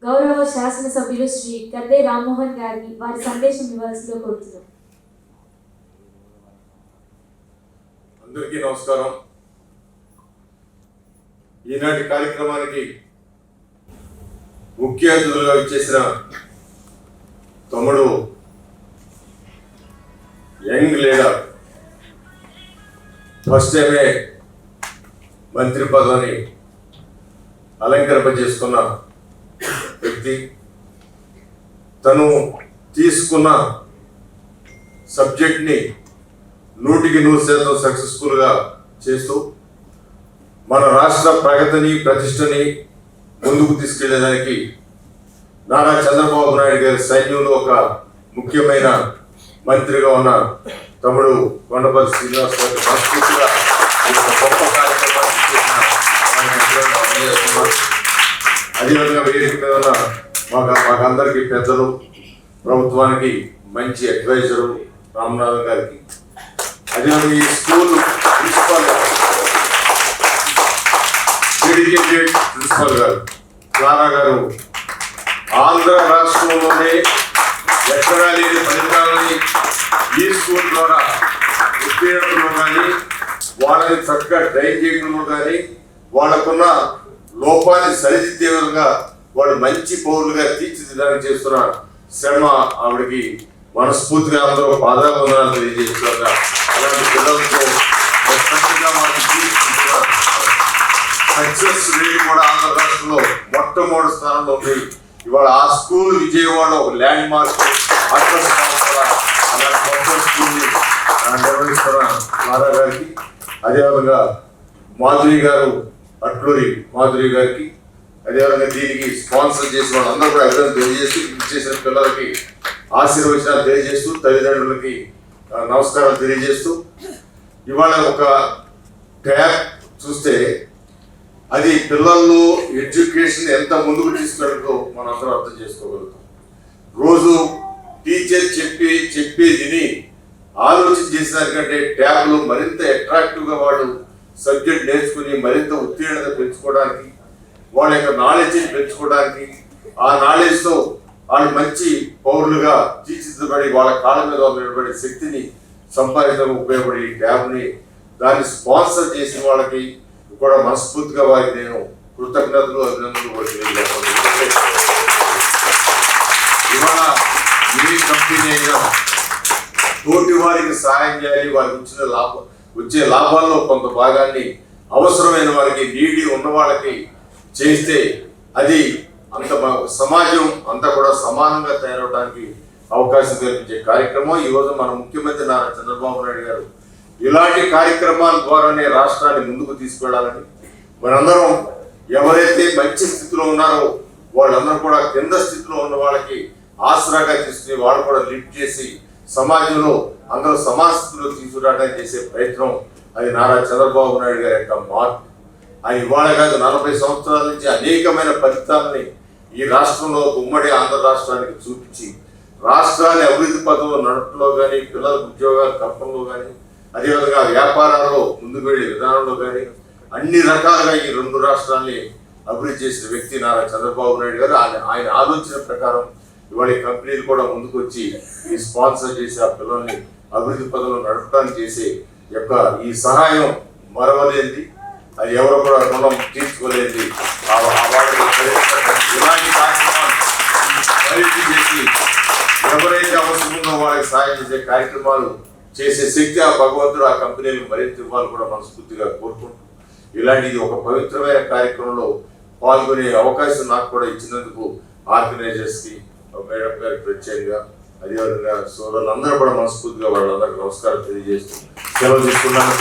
గౌరవ శాసనసభ్యులు శ్రీ గద్దె రామ్మోహన్ గారిని వారి సందేశం ఇవ్వాల్సిందిగా కోరుతున్నాం. అందరికీ నమస్కారం. ఈనాటి కార్యక్రమానికి ముఖ్య అతిథులుగా ఇచ్చేసిన తమ్ముడు యంగ్ లీడర్, ఫస్ట్ టైమే మంత్రి పదవిని అలంకరింపజేసుకున్న వ్యక్తి, తను తీసుకున్న సబ్జెక్ట్ని 100% సక్సెస్ఫుల్గా చేస్తూ మన రాష్ట్ర ప్రగతిని ప్రతిష్టని ముందుకు తీసుకెళ్లేదానికి నారా చంద్రబాబు నాయుడు గారి సైన్యంలో ఒక ముఖ్యమైన మంత్రిగా ఉన్న తమ్ముడు కొండపల్లి శ్రీనివాస్ గారి మనస్ఫూర్తిగా గొప్ప కార్యక్రమాన్ని చేస్తున్నారు. అదేవిధంగా వేదిక మీద ఉన్న మాకందరికీ పెద్దలు, ప్రభుత్వానికి మంచి అడ్వైజరు రామనాథన్ గారికి, అదేవిధంగా ఈ స్కూల్ ప్రిన్సిపాల్ డెడికేటెడ్ ప్రిన్సిపాల్ గారు క్లారా గారు, ఆంధ్ర రాష్ట్రంలోనే ఎక్కడా లేని ఫలితాలని ఈ స్కూల్ ద్వారా ఉత్తీర్ణతలో కానీ, వాళ్ళని చక్కగా ట్రైన్ చేయడంలో కానీ, వాళ్ళకున్న లోపాన్ని సరిదిద్దే విధంగా వాళ్ళు మంచి పౌరులుగా తీర్చిదిద్దడానికి చేస్తున్న శ్రమ ఆవిడకి మనస్ఫూర్తిగా అందరూ పాదాబంధనాలు తెలియజేస్తున్నారు. అలాంటి పిల్లలతో సక్సెస్ రేట్ కూడా ఆంధ్ర రాష్ట్రంలో మొట్టమొదటి స్థానంలో ఉంది. ఇవాళ ఆ స్కూల్ విజయవాడ ఒక ల్యాండ్ మార్క్ అడ్రస్ అలాంటి మొత్తం స్కూల్ని నిర్వహిస్తున్న నారా గారికి, అదేవిధంగా మాధురి గారు, అట్లూరి మాధురి గారికి, అదేవిధంగా దీనికి స్పాన్సర్ చేసిన వాళ్ళందరూ కూడా అభివృద్ధి తెలియజేస్తూ చేసిన పిల్లలకి ఆశీర్వచనాలు తెలియజేస్తూ, తల్లిదండ్రులకి నమస్కారాలు తెలియజేస్తూ, ఇవాళ ఒక ట్యాబ్ చూస్తే అది పిల్లల్లో ఎడ్యుకేషన్ ఎంత ముందుకు తీసుకెళ్ళదో మనం అందరం అర్థం చేసుకోగలుగుతాం. రోజు టీచర్ చెప్పేదిని ఆలోచన చేసేదానికంటే ట్యాబ్లో మరింత అట్రాక్టివ్గా వాళ్ళు సబ్జెక్ట్ నేర్చుకుని మరింత ఉత్తీర్ణత పెంచుకోవడానికి, వాళ్ళ యొక్క నాలెడ్జ్ని పెంచుకోవడానికి, ఆ నాలెడ్జ్తో వాళ్ళు మంచి పౌరులుగా తీర్చిదిద్దబడి వాళ్ళ కాళ్ళ మీద నిలబడే శక్తిని సంపాదించడానికి ఉపయోగపడే ఈ ట్యాబ్ని దాన్ని స్పాన్సర్ చేసిన వాళ్ళకి కూడా మనస్ఫూర్తిగా వారికి నేను కృతజ్ఞతలు, అభినందనలు కూడా తెలియజేస్తాను. ఇవాళ ఏ కంపెనీ అయినా తోటి వారికి సహాయం చేయాలి, వారికి వచ్చే లాభాల్లో కొంత భాగాన్ని అవసరమైన వారికి, నీడి ఉన్న వాళ్ళకి చేస్తే అది అంత సమాజం అంతా కూడా సమానంగా తయారవడానికి అవకాశం కల్పించే కార్యక్రమం ఈరోజు మన ముఖ్యమంత్రి నారా చంద్రబాబు నాయుడు గారు ఇలాంటి కార్యక్రమాల ద్వారానే రాష్ట్రాన్ని ముందుకు తీసుకెళ్లాలని, మనందరం ఎవరైతే మంచి స్థితిలో ఉన్నారో వాళ్ళందరూ కూడా కింద స్థితిలో ఉన్న వాళ్ళకి ఆసరాగా తీసుకుని వాళ్ళు కూడా లిఫ్ట్ చేసి సమాజంలో అందరూ సమాజ స్థితిలో తీసుకురావడానికి చేసే ప్రయత్నం అది నారా చంద్రబాబు నాయుడు గారి యొక్క మార్పు. ఆయన ఇవాళ కాదు 40 సంవత్సరాల నుంచి అనేకమైన ఫలితాలని ఈ రాష్ట్రంలో ఉమ్మడి ఆంధ్ర రాష్ట్రానికి చూపించి రాష్ట్రాన్ని అభివృద్ధి పథంలో నడపడంలో కానీ, పిల్లలకు ఉద్యోగాల కల్పనలో కానీ, అదేవిధంగా వ్యాపారాల్లో ముందుకు వెళ్ళే విధానంలో కానీ అన్ని రకాలుగా ఈ 2 రాష్ట్రాల్ని అభివృద్ధి చేసిన వ్యక్తి నారా చంద్రబాబు నాయుడు గారు. ఆయన ఆలోచన ప్రకారం ఇవాళ ఈ కంపెనీలు కూడా ముందుకు వచ్చి ఈ స్పాన్సర్ చేసి ఆ పిల్లల్ని అభివృద్ధి పదంలో నడపడానికి చేసే యొక్క ఈ సహాయం మరవలేనిది, అది ఎవరు కూడా రుణం తీర్చుకోలేనిది. ఇలాంటి కార్యక్రమాలు మరింత చేసి ఎవరైతే అవసరం ఉందో వాళ్ళకి సహాయం చేసే కార్యక్రమాలు చేసే శక్తి ఆ భగవంతుడు ఆ కంపెనీలకు మరింత ఇవ్వాలి కూడా మనస్ఫూర్తిగా కోరుకుంటూ, ఇలాంటిది ఒక పవిత్రమైన కార్యక్రమంలో పాల్గొనే అవకాశం నాకు కూడా ఇచ్చినందుకు ఆర్గనైజర్స్కి, మేడం గారికి ప్రత్యేకంగా, అదేవిధంగా సోదరులందరూ కూడా మనస్ఫూర్తిగా వాళ్ళందరికీ నమస్కారం తెలియజేస్తూ సెలవు తీసుకున్నాను.